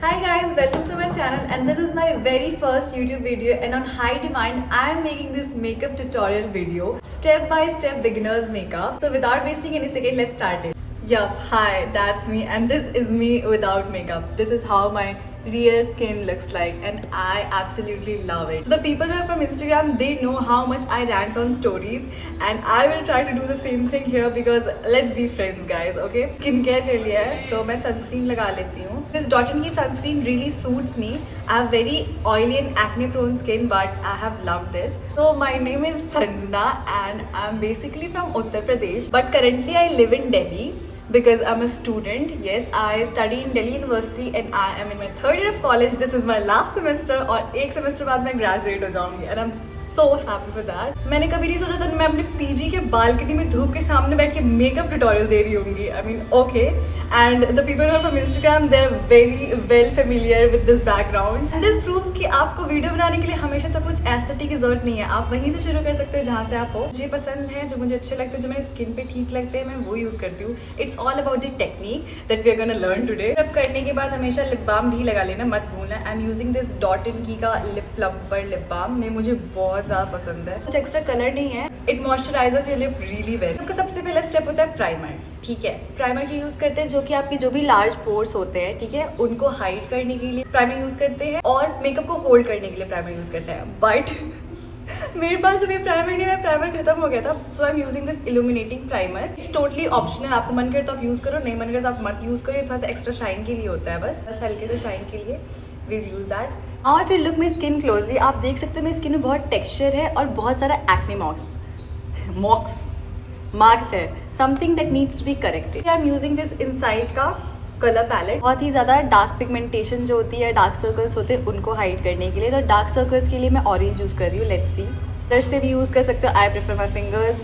Hi guys, welcome to my channel and this is my very first YouTube video and on high demand I am making this makeup tutorial video step by step beginners makeup. So without wasting any second, let's start it. Yup, hi, that's me and this is me without makeup. This is how my real skin looks like and I absolutely love it. So the people who are from Instagram, they know how much I rant on stories and I will try to do the same thing here because let's be friends guys, okay? Skincare कर लिया है तो मैं sunscreen लगा लेती हूँ. This Dot & Key sunscreen really suits me. I have very oily and acne prone skin but I have loved this. So my name is Sanjana and I'm basically from Uttar Pradesh but currently I live in Delhi. Because I'm a student. Yes, I study in Delhi University and I am in my third year of college. This is my last semester और एक semester बाद मैं graduate हो जाऊँगी and I'm so happy for that. मैंने कभी नहीं सोचा था मैं अपने PG के बालकनी में धूप के सामने बैठ के मेकअप ट्यूटोरियल दे रही होंगी. I mean, okay. And the people who are from Instagram, they're very well familiar with this background. And this proves कि आपको वीडियो बनाने के लिए हमेशा सब कुछ एस्थेटिक की जरूरत नहीं है. आप वहीं से शुरू कर सकते हो जहाँ से आप हो. मुझे पसंद है, जो मुझे अच्छे लगते हैं, जो मेरे स्किन पे ठीक लगते हैं, मैं वो यूज़ करती हूँ. It's all about the technique that we are gonna learn today. रब करने के बाद हमेशा लिप बाम भी लगा लेना, मत भूलना. I'm using this Dot & Key का लिप प्लम्पर लिप बाम. ये मुझे बहुत ज़्यादा पसंद है. कुछ एक्स्ट्रा कलर नहीं है. It moisturisers your lip really well. आपका सबसे पहला स्टेप होता है प्राइमर. ठीक है, प्राइमर की यूज करते हैं जो कि आपके जो भी लार्ज पोर्स होते हैं, ठीक है, उनको हाइड करने के लिए प्राइमर यूज करते हैं और मेकअप को होल्ड करने के लिए प्राइमर यूज करते हैं. बट मेरे पास अभी प्राइमर नहीं है, प्राइमर खत्म हो गया था. So I am using this illuminating primer. It's totally optional. आपको मन करे तो आप यूज करो, नहीं मन करे तो आप मत यूज करो. ये थोड़ा सा एक्स्ट्रा शाइन के लिए होता है, बस हल्के से शाइन के लिए we'll use that. Now if you look my skin closely, आप देख सकते हो मेरी स्किन में बहुत टेक्सचर है और बहुत सारा एक्ने मार्क्स है. Something that needs to be corrected. I am using this inside का कलर पैलेट. बहुत ही ज़्यादा डार्क पिगमेंटेशन जो होती है, डार्क सर्कल्स होते हैं, उनको हाइड करने के लिए. तो डार्क सर्कल्स के लिए मैं ऑरेंज यूज़ कर रही हूँ. Let's see. ब्रश से भी यूज़ कर सकते हो. I prefer my fingers.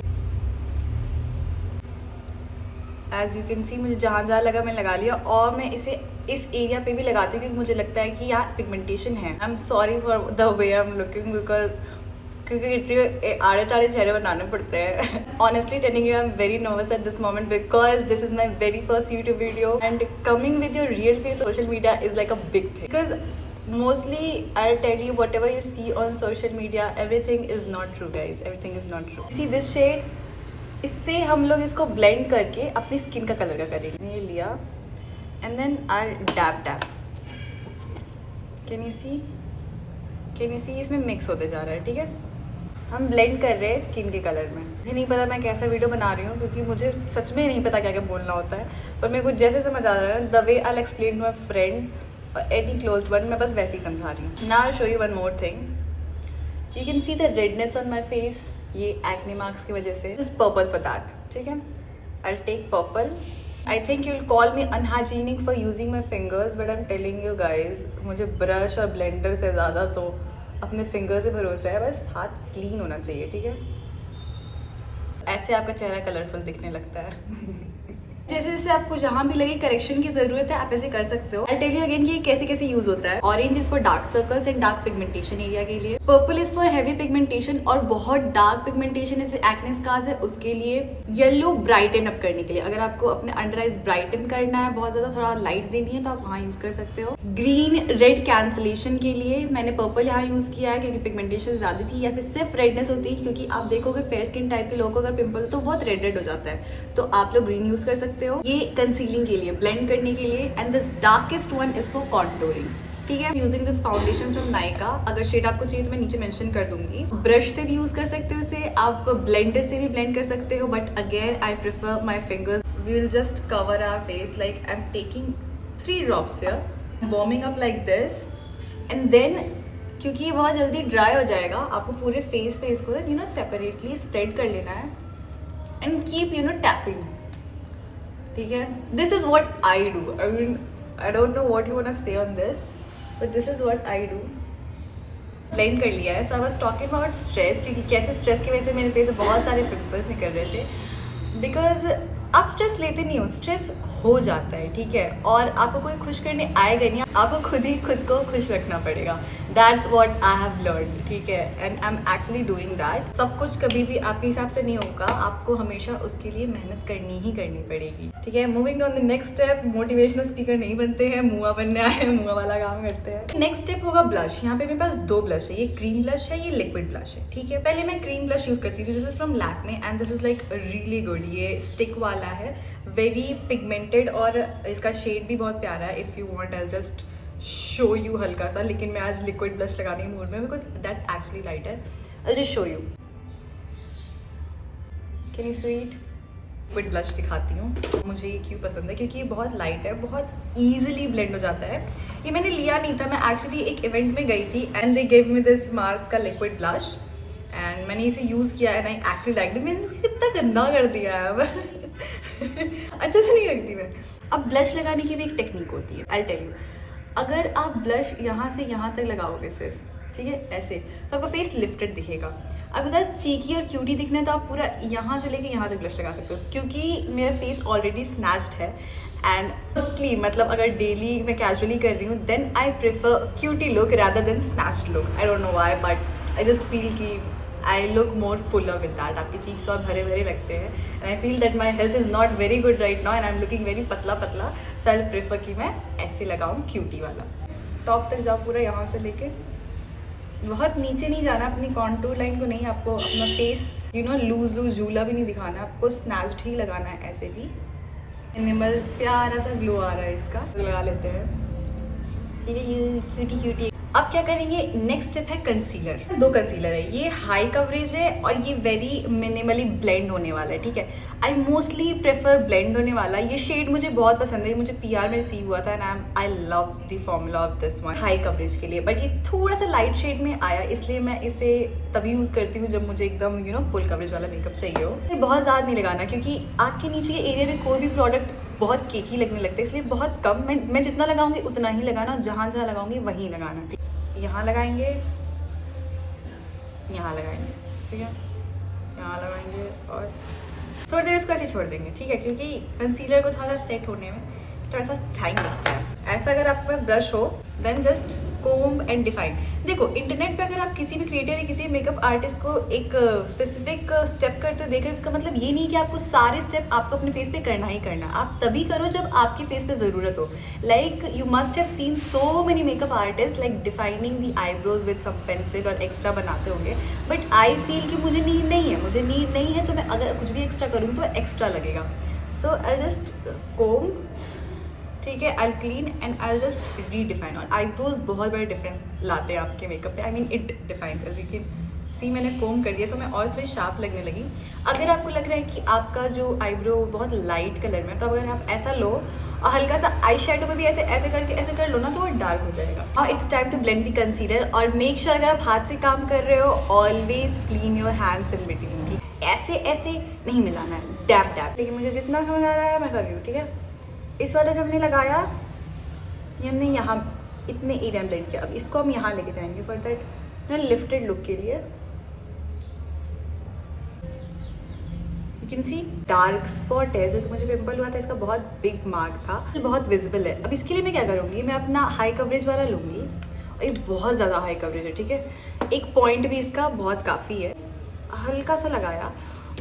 As you can see मुझे जहाँ जहाँ लगा मैं लगा लिया और मैं इसे इस एरिया पे भी लगाती हूँ क्योंकि मुझे लगता है कि यार पिगमेंटेशन है. I am sorry for the way I am looking because क्योंकि इतने आड़े ताड़े चेहरे बनाने पड़ते हैं. Honestly telling you I am very nervous at this moment because this is my very first YouTube video and coming with your real face social media is like a big thing. Because mostly I'll tell you whatever you see on social media, everything is not true guys, everything is not true. See this shade, इससे हम लोग इसको blend करके अपनी skin का colour का करेंगे. ये लिया and then I'll dab. Can you see इसमें मिक्स होते जा रहा है. ठीक है, हम ब्लेंड कर रहे हैं स्किन के कलर में. मुझे नहीं पता मैं कैसा वीडियो बना रही हूँ क्योंकि मुझे सच में नहीं पता क्या क्या बोलना होता है, पर मेरे को जैसे समझ आ रहा है the way I explain to my friend और एनी क्लोज वन, मैं बस वैसे ही समझा रही हूँ. Now I show you one more thing. You can see the redness on my face. ये एक्ने मार्क्स की वजह से. This purple for that. ठीक है, I take purple. I think you will call me unhygienic for using my fingers but I am telling you guys, मुझे brush और blender से ज़्यादा तो अपने फिंगर से भरोसा है. बस हाथ क्लीन होना चाहिए. ठीक है, ऐसे आपका चेहरा कलरफुल दिखने लगता है. जैसे जैसे आपको जहाँ भी लगे करेक्शन की जरूरत है आप ऐसे कर सकते हो. आई टेल यू अगेन कि कैसे कैसे यूज होता है. Orange is for dark circles and dark pigmentation area के लिए. Purple is for heavy pigmentation और बहुत डार्क पिगमेंटेशन जैसे एक्ने स्कार्स है उसके लिए. येलो ब्राइटन अप करने के लिए, अगर आपको अपने अंडर आइज ब्राइटन करना है, बहुत ज्यादा थोड़ा लाइट देनी है तो आप वहाँ यूज कर सकते हो. ग्रीन रेड कैंसलेशन के लिए मैंने पर्पल यहाँ यूज किया है क्योंकि पिगमेंटेशन ज्यादा थी या फिर सिर्फ रेडनेस होती है. क्योंकि आप देखोगे फेयर स्किन टाइप के लोगों को अगर पिंपल हो तो बहुत रेड हो जाता है, तो आप लोग ग्रीन यूज कर सकते हो. ये कंसीलिंग के लिए, ब्लेंड करने के लिए. And this darkest one is for contouring. ठीक है, using this foundation from Nykaa. अगर शेड आपको चाहिए तो मैं नीचे मेंशन कर दूंगी. ब्रश से भी यूज कर सकते हो इसे, आप ब्लेंडर से भी ब्लेंड कर सकते हो but again I prefer my fingers. We will just cover our face like I am taking 3 drops here, warming up like this and then क्योंकि ये बहुत जल्दी ड्राई हो जाएगा आपको पूरे फेस पे इसको सेपरेटली स्प्रेड कर लेना है एंड कीप टैपिंग. ठीक है, this is what I do. I mean I don't know what you want to say on this but this is what I do. Blend कर लिया है. So I was talking about stress, क्योंकि कैसे stress की वजह से मेरे face में बहुत सारे पिंपल्स निकल रहे थे. बिकॉज आप स्ट्रेस लेते नहीं हो, स्ट्रेस हो जाता है. ठीक है, और आपको कोई खुश करने आएगा नहीं, आपको खुद ही खुद को खुश रखना पड़ेगा. That's what I have learn, ठीक है, and I am actually doing that. सब कुछ कभी भी आपके हिसाब से नहीं होगा, आपको हमेशा उसके लिए मेहनत करनी ही करनी पड़ेगी, ठीक है। Moving on the next step, motivational speaker नहीं बनते हैं, मुआ बनने आए हैं, मुआ वाला काम करते हैं। नेक्स्ट स्टेप होगा ब्लश। यहाँ पे मेरे पास 2 ब्लश है, ये क्रीम ब्लश है, ये लिक्विड ब्लश है, ठीक है। पहले मैं क्रीम ब्लश यूज करती थी, this is from Lakme and this is like really good. ये स्टिक वाला है, वेरी पिगमेंटेड और इसका शेड भी बहुत प्यारा है। If you want I just show you हल्का सा, लेकिन मैं आज लिक्विड ब्लश लगाने के मूड में, because that's actually lighter. I just show you, can you see it? Liquid blush दिखाती हूँ। मुझे ये क्यों पसंद है, क्योंकि ये बहुत लाइट है, बहुत ईजिली ब्लेंड हो जाता है। ये मैंने लिया नहीं था, मैं एक्चुअली एक इवेंट में गई थी and they give me this Mars का लिक्विड ब्लश एंड मैंने इसे यूज़ किया and I actually like it. मैंने इसे कितना गंदा कर दिया है अब अच्छे से नहीं रखती मैं। अब ब्लश लगाने की भी एक टेक्निक होती है, आई टेल यू। अगर आप ब्लश यहाँ से यहाँ तक लगाओगे सिर्फ, ठीक है, ऐसे, तो आपका फेस लिफ्टेड दिखेगा। अगर ज़्यादा चीकी और क्यूटी दिखना है तो आप पूरा यहाँ से लेके यहाँ तक ब्लश लगा सकते हो, क्योंकि मेरा फेस ऑलरेडी स्नैच्ड है एंड मोस्टली, मतलब अगर डेली मैं कैजुअली कर रही हूँ, then I prefer cutie look rather than snatched look. I don't know why, but I just feel कि I look more fuller with that. आपके चीक्स और भरे भरे लगते हैं and I feel that my health is not very good right now and I am looking very पतला पतला, सो I prefer कि मैं ऐसे लगाऊँ क्यूटी वाला। टॉप तक जाओ पूरा, यहाँ से लेके बहुत नीचे नहीं जाना, अपनी कॉन्टूर लाइन को नहीं, आपको अपना face you know loose loose झूला भी नहीं दिखाना, आपको स्नैच्ड ही लगाना है। ऐसे भी एनिमल प्यारा सा ग्लो आ रहा है, इसका लगा लेते हैं, ठीक है, ये क्यूटी क्यूटी। अब क्या करेंगे, नेक्स्ट स्टेप है कंसीलर। 2 कंसीलर है, ये हाई कवरेज है और ये वेरी मिनिमली ब्लेंड होने वाला है, ठीक है। आई मोस्टली प्रेफर ब्लेंड होने वाला। ये शेड मुझे बहुत पसंद है, मुझे PR में रिसीव हुआ था and I love the formula of this one high coverage के लिए, बट ये थोड़ा सा लाइट शेड में आया, इसलिए मैं इसे तभी यूज़ करती हूँ जब मुझे एकदम यू नो फुल कवरेज वाला मेकअप चाहिए हो। बहुत ज़्यादा नहीं लगाना, क्योंकि आँख के नीचे के एरिया में कोई भी प्रोडक्ट बहुत केकी लगने लगता है, इसलिए बहुत कम, मैं जितना लगाऊंगी उतना ही लगाना, जहाँ जहाँ लगाऊंगी वहीं लगाना। यहाँ लगाएंगे, यहाँ लगाएंगे, ठीक है, यहाँ लगाएंगे और थोड़ी देर इसको ऐसे छोड़ देंगे, ठीक है, क्योंकि कंसीलर को थोड़ा सा सेट होने में थोड़ा सा टाइम लगता है। ऐसा अगर आपके पास ब्रश हो then just comb and define. देखो, इंटरनेट पे अगर आप किसी भी क्रिएटर या किसी मेकअप आर्टिस्ट को एक स्पेसिफिक स्टेप करते देख रहे हो, इसका मतलब ये नहीं कि आपको सारे स्टेप आपको अपने फेस पे करना ही करना। आप तभी करो जब आपके फेस पे ज़रूरत हो। Like you must have seen so many makeup artist like defining the eyebrows with some pencil और एक्स्ट्रा बनाते होंगे, बट आई फील कि मुझे नीड नहीं है, तो मैं अगर कुछ भी एक्स्ट्रा करूँगी तो एक्स्ट्रा लगेगा। सो आई जस्ट कोम, ठीक है, I clean and I just redefine. और आईब्रोज बहुत बड़ा डिफरेंस लाते हैं आपके मेकअप पे, I mean it defines. As you can see मैंने कोम कर दिया तो मैं और थोड़ी शार्प लगने लगी। अगर आपको लग रहा है कि आपका जो आईब्रो बहुत लाइट कलर में, तो अगर आप ऐसा लो और हल्का सा आई शेडो पे भी ऐसे ऐसे कर लो ना, तो वो डार्क हो जाएगा। और it's time to blend the concealer. और मेक श्योर अगर आप हाथ से काम कर रहे हो, always clean your hands in between. ऐसे ऐसे नहीं मिलाना है, डैप डैप। लेकिन मुझे जितना समझ आ रहा है मैं कर रही हूँ, ठीक है। इस वाला जब हमने लगाया, ये हमने यहाँ इतने एरिया में ब्लेंड किया, अब इसको हम यहाँ लेके जाएंगे फॉर दैट लिफ्टेड लुक के लिए। You can C dark spot है जो कि मुझे पिंपल हुआ था, इसका बहुत बिग मार्क था, बहुत विजिबल है। अब इसके लिए मैं क्या करूँगी, मैं अपना हाई कवरेज वाला लूँगी और ये बहुत ज़्यादा हाई कवरेज है, ठीक है। एक पॉइंट भी इसका बहुत काफ़ी है, हल्का सा लगाया।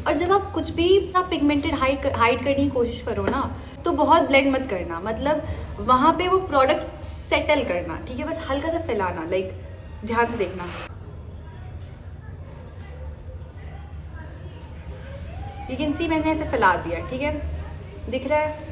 और जब आप कुछ भी पिगमेंटेड हाइड करने की कोशिश करो ना, तो बहुत ब्लेंड मत करना, मतलब वहाँ पे वो प्रोडक्ट सेटल करना, ठीक है, बस हल्का सा फैलाना, लाइक ध्यान से देखना। यू कैन सी मैंने ऐसे फैला दिया, ठीक है, दिख रहा है।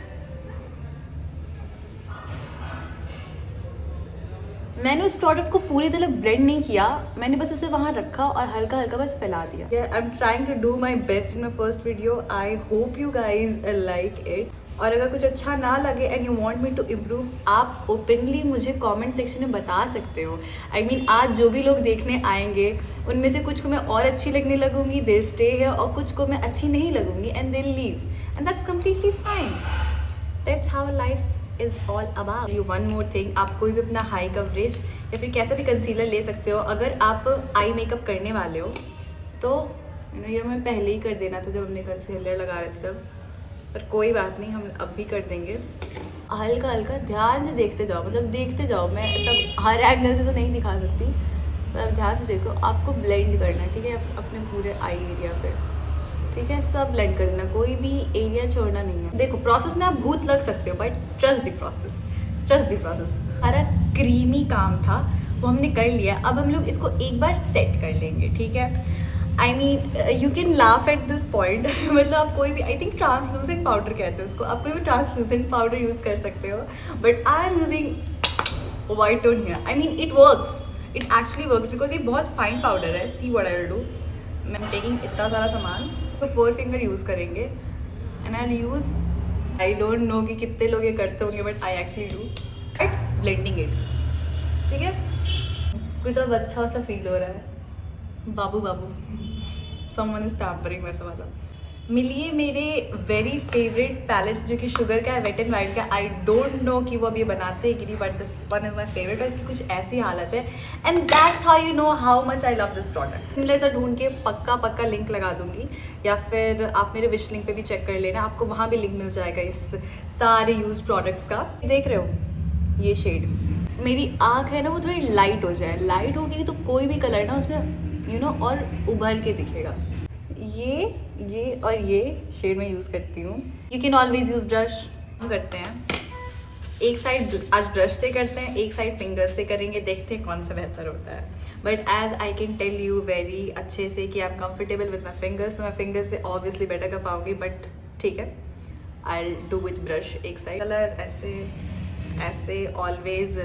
मैंने उस प्रोडक्ट को पूरी तरह ब्लेंड नहीं किया, मैंने बस उसे वहाँ रखा और हल्का हल्का बस फैला दिया। I am trying to do my best in my first video. I hope you guys like it. और अगर कुछ अच्छा ना लगे and you want me to improve, आप ओपनली मुझे कमेंट सेक्शन में बता सकते हो। आई मीन आज जो भी लोग देखने आएंगे उनमें से कुछ को मैं और अच्छी लगने लगूंगी, दे स्टे है, और कुछ को मैं अच्छी नहीं लगूंगी and they leave, and that's completely fine. That's how life is all about. You one more thing, आप कोई भी अपना हाई कवरेज या फिर कैसा भी कंसीलर ले सकते हो। अगर आप आई मेकअप करने वाले हो तो ये मैं पहले ही कर देना था जब हमने कंसीलर लगा रहे थे तब। पर कोई बात नहीं, हम अब भी कर देंगे। हल्का हल्का ध्यान से देखते जाओ, मतलब देखते जाओ, मैं सब हर एंगल से तो नहीं दिखा सकती, तो अब ध्यान से देखो। आपको ब्लेंड करना है, ठीक है, अपने पूरे आई एरिया पे, ठीक है, सब ब्लेंड कर देना, कोई भी एरिया छोड़ना नहीं है। देखो प्रोसेस में आप भूत लग सकते हो, but trust the process, trust the process. सारा क्रीमी काम था वो हमने कर लिया, अब हम लोग इसको एक बार सेट कर लेंगे, ठीक है। I mean you can laugh at this point, मतलब आप कोई भी, आई थिंक ट्रांसलूसेंट पाउडर कहते हैं उसको, आप कोई भी ट्रांसलूसेंट पाउडर यूज़ कर सकते हो, but I am using white tone here. I mean it works, it actually works because ये बहुत फाइन पाउडर है। See what I will do, मैं टेकिंग इतना सारा सामान, तो 4 फिंगर यूज़ करेंगे and I use, I don't no कि कितने लोग ये करते होंगे, but I actually do at blending it, ठीक है। कुछ अब अच्छा सा फील हो रहा है, बाबू बाबू समवन इज पैम्परिंग वैसा वाला। मिलिए मेरे वेरी फेवरेट पैलेट्स जो कि शुगर का है, वेट एंड वाइल्ड का। आई डोंट नो कि वो अब ये बनाते हैं कि नहीं, but this one is my favourite, और इसकी कुछ ऐसी हालत है and that's how you know how much I love this product. Similar सा ढूंढ के पक्का लिंक लगा दूंगी, या फिर आप मेरे विश लिंक पे भी चेक कर लेना, आपको वहाँ भी लिंक मिल जाएगा इस सारे यूज प्रोडक्ट्स का। देख रहे हो ये शेड, मेरी आँख है ना वो थोड़ी लाइट हो जाए, लाइट होगी तो कोई भी कलर ना उसमें यू नो और उभर के दिखेगा। ये और ये शेड में यूज़ करती हूँ। You can always use brush. हम करते हैं एक साइड आज ब्रश से करते हैं, एक साइड फिंगर से करेंगे, देखते हैं कौन सा बेहतर होता है। But as I can tell you very अच्छे से कि I am comfortable with my fingers, तो मैं फिंगर्स से ऑब्वियसली बेटर कर पाऊँगी, बट ठीक है आई डू विथ ब्रश एक साइड। कलर ऐसे ऐसे ऑलवेज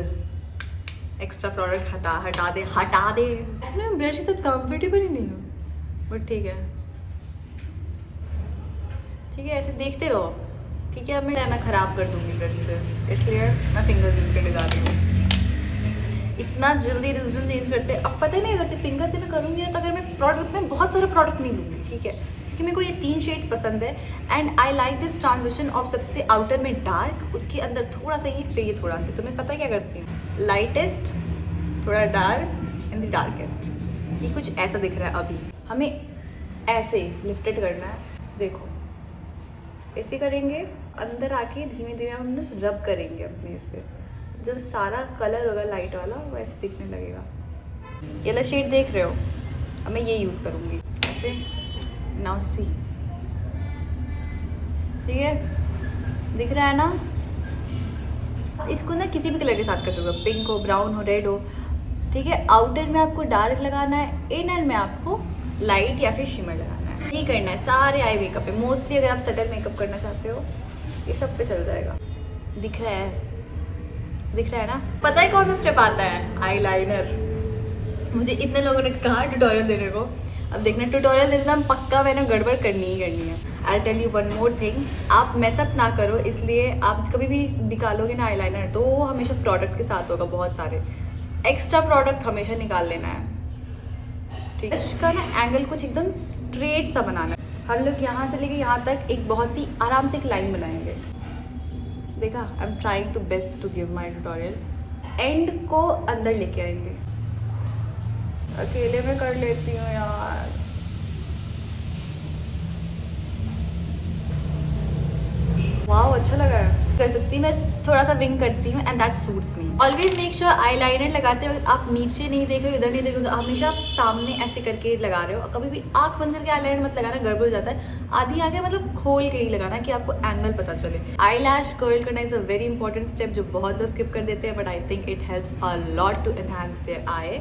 एक्स्ट्रा प्रोडक्ट हटा दे। इसमें मैं ब्रश के साथ कंफर्टेबल ही नहीं हूँ, बट ठीक है ऐसे देखते रहो, ठीक है। अब मैं ख़राब कर दूँगी ब्रश से, इसलिए मैं फिंगर्स यूज़ करके जा रही हूँ। इतना जल्दी रिजल्ट चेंज करते हैं। अब पता है मैं अगर फिंगर से मैं करूँगी ना, तो अगर मैं प्रोडक्ट में बहुत सारा प्रोडक्ट नहीं लूँगी, ठीक है, क्योंकि मेरे को ये 3 शेड्स पसंद है and I like this transition of सबसे आउटर में डार्क, उसके अंदर थोड़ा सा ये, फिर ये थोड़ा सा। तो मैं पता क्या करती हूँ, लाइटेस्ट थोड़ा डार्क एंड द डार्केस्ट। ये कुछ ऐसा दिख रहा है, अभी हमें ऐसे लिफ्टेड करना है, देखो ऐसे करेंगे, अंदर आके धीमे धीमे हम रब करेंगे अपने इस पे, जब सारा कलर होगा लाइट वाला वो ऐसे दिखने लगेगा। येलो शेड देख रहे हो, अब मैं ये यूज़ करूँगी ऐसे। नाउ सी, ठीक है, दिख रहा है ना। इसको ना किसी भी कलर के साथ कर सकते हो, पिंक हो, ब्राउन हो, रेड हो, ठीक है। आउटर में आपको डार्क लगाना है, इनर में आपको लाइट या फिर शिमर लगाना है। ये करना है सारे आई मेकअप पे, मोस्टली अगर आप सटल मेकअप करना चाहते हो ये सब पे चल जाएगा। दिख रहा है ना। पता है कौन सा स्टेप आता है, आईलाइनर। मुझे इतने लोगों ने कहा ट्यूटोरियल देने को, अब देखना ट्यूटोरियल देना पक्का मैंने गड़बड़ करनी ही करनी है। I tell you one more thing, आप मैसअप ना करो, इसलिए आप कभी भी निकालोगे ना आईलाइनर तो वो हमेशा प्रोडक्ट के साथ होगा, बहुत सारे एक्स्ट्रा प्रोडक्ट हमेशा निकाल लेना है, ठीक है। इसका ना एंगल कुछ एकदम स्ट्रेट सा बनाना है। हम लोग यहाँ से लेके यहाँ तक एक बहुत ही आराम से एक लाइन बनाएंगे, देखा। I am trying to best to give my tutorial. And को अंदर लेके आएंगे, अकेले में कर लेती हूँ यार। वाह अच्छा लगा है, कर सकती मैं थोड़ा सा विंग करती हूँ and that suits me. Always make sure eye liner लगाते हो आप नीचे नहीं देख रहे हो, इधर नहीं देख रहे हो, तो हमेशा आप सामने ऐसे करके लगा रहे हो। कभी भी आंख बंद करके आई लाइनर मत लगाना, गड़बड़ हो जाता है। आधी आगे मतलब खोल के ही लगाना कि आपको एंगल पता चले। आई लैश कर्ल करना is a very important step जो बहुत लोग स्किप कर देते हैं, but I think it helps a lot to enhance their eye.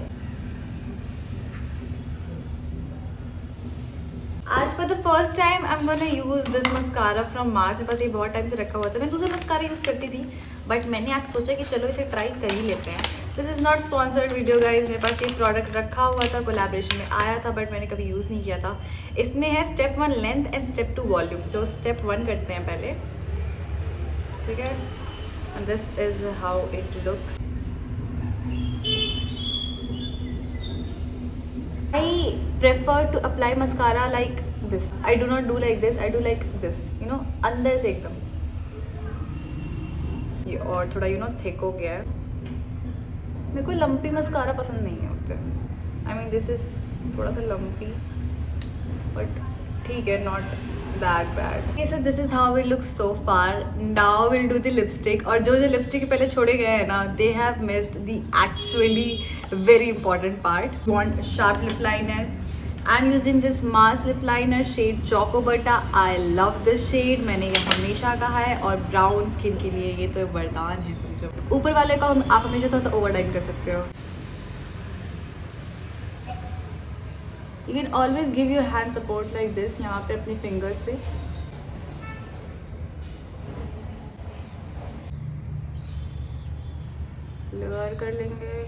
आज for the first time I am gonna use this mascara from March. मेरे पास ये बहुत टाइम से रखा हुआ था, मैं दूसरा मस्कारा यूज़ करती थी, बट मैंने आज सोचा कि चलो इसे ट्राई कर ही लेते हैं। This is not sponsored video guys, मेरे पास ये प्रोडक्ट रखा हुआ था, कोलैबोरेशन में आया था, बट मैंने कभी यूज़ नहीं किया था। इसमें है step 1 length and step 2 volume. तो स्टेप 1 करते हैं पहले, ठीक है, and this is how it looks. I prefer to apply mascara like this. I do not do like this. I do like this. You know, अंदर से एकदम ये, और थोड़ा थिक हो गया है। मेरे को लंपी मस्कारा पसंद नहीं है होते। I mean this is थोड़ा सा लंपी, बट ठीक है, not bad okay so this is how it looks so far now will do the lipstick और जो लिपस्टिक पहले छोड़े गए हैं ना they have missed the actually very important part want sharp lip liner I am using this Mars lip liner shade choco butter I love this shade मैंने ये हमेशा कहा है और ब्राउन स्किन के लिए ये तो वरदान है समझो ऊपर वाले को आप हमेशा थोड़ा सा ओवरलाइन कर सकते हो You can always give your hand support like this यहाँ पे अपनी fingers से लोअर कर लेंगे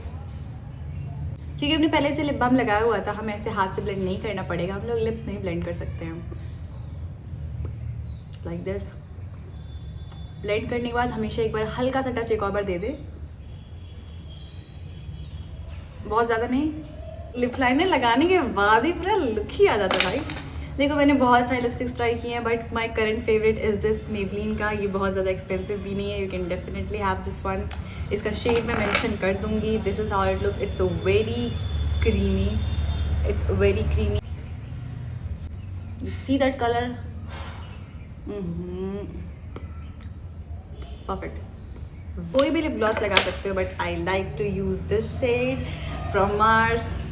क्योंकि हमने पहले से लिप बाम लगाया हुआ था हमें ऐसे हाथ से ब्लेंड नहीं करना पड़ेगा हम लोग लिप्स में ही ब्लेंड कर सकते हैं like this ब्लेंड करने के बाद हमेशा एक बार हल्का सा टच एक और बार दे दे बहुत ज़्यादा नहीं लिप लाइनर लगाने के बाद ही पूरा लुक ही आ जाता भाई देखो मैंने बहुत सारे लिपस्टिक्स ट्राई किए हैं but my current favourite is this Maybelline का ये बहुत ज़्यादा एक्सपेंसिव भी नहीं है you can definitely have this one इसका शेड मैं मेंशन कर दूंगी this is how it look it's very creamy you see that colour perfect कोई भी लिप ग्लॉस लगा सकते हो but I like to use this shade from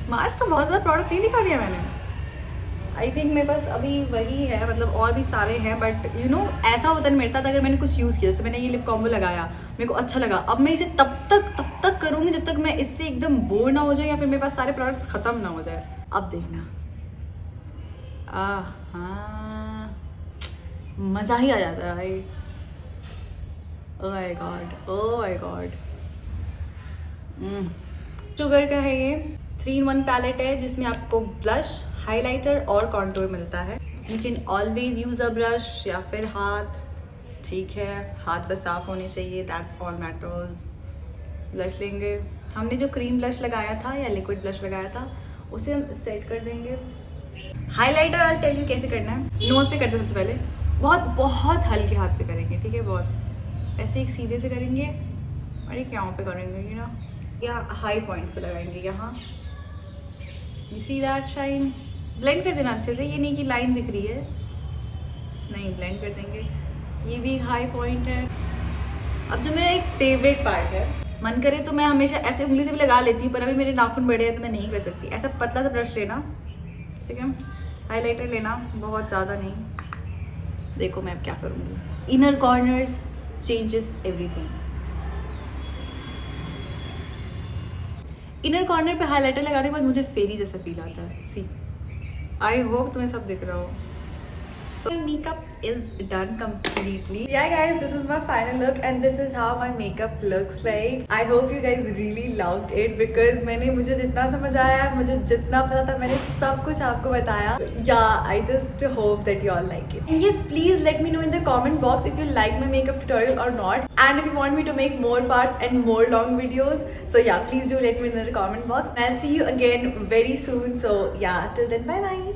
Mars का बहुत ज़्यादा प्रोडक्ट नहीं दिखा दिया मैंने आई थिंक मेरे पास अभी वही है मतलब और भी सारे हैं बट यू नो ऐसा होता है मेरे साथ अगर मैंने कुछ यूज़ किया जैसे मैंने ये लिप कॉम्बो लगाया मेरे को अच्छा लगा अब मैं इसे तब तक करूँगी जब तक मैं इससे एकदम बोर ना हो जाए या फिर मेरे पास सारे प्रोडक्ट्स ख़त्म ना हो जाए अब देखना हाँ मज़ा ही आ जाता है भाई ओह माय गॉड शुगर का है ये 3-in-1 पैलेट है जिसमें आपको ब्लश हाइलाइटर और कॉन्टूर मिलता है you can always use a brush या फिर हाथ ठीक है हाथ बस साफ होने चाहिए दैट्स ऑल मैटर्स ब्लश लेंगे हमने जो क्रीम ब्लश लगाया था या लिक्विड ब्लश लगाया था उसे हम सेट कर देंगे हाइलाइटर आई टेल यू कैसे करना है नोज़ पे करते हैं सबसे पहले बहुत हल्के हाथ से करेंगे ठीक है बहुत ऐसे एक सीधे से करेंगे और एक यहाँ पे करेंगे यू नो या हाई पॉइंट्स पे लगाएंगे यहाँ you see that shine blend कर देना अच्छे से ये नहीं कि लाइन दिख रही है नहीं ब्लेंड कर देंगे ये भी हाई पॉइंट है अब जो मेरा एक फेवरेट पार्ट है मन करे तो मैं हमेशा ऐसे उंगली से भी लगा लेती हूँ पर अभी मेरे नाखून बड़े हैं तो मैं नहीं कर सकती ऐसा पतला सा ब्रश लेना ठीक है हाईलाइटर लेना बहुत ज़्यादा नहीं देखो मैं अब क्या करूँगी inner corners changes everything inner corner पे हाइलाइटर लगाने के बाद मुझे फेरी जैसा फील आता है सी आई होप तुम्हें सब दिख रहा हो So makeup is done completely. Yeah guys, this is my final look and this is how my makeup looks like. I hope you guys really loved it because मुझे जितना समझ आया मुझे जितना पता था मैंने सब कुछ आपको बताया. Yeah, I just hope that you all like it. And yes, please let me know in the comment box if you like my makeup tutorial or not. And if you want me to make more parts and more long videos. So yeah, please do let me know in the comment box. I'll see you again very soon. So yeah, till then bye bye.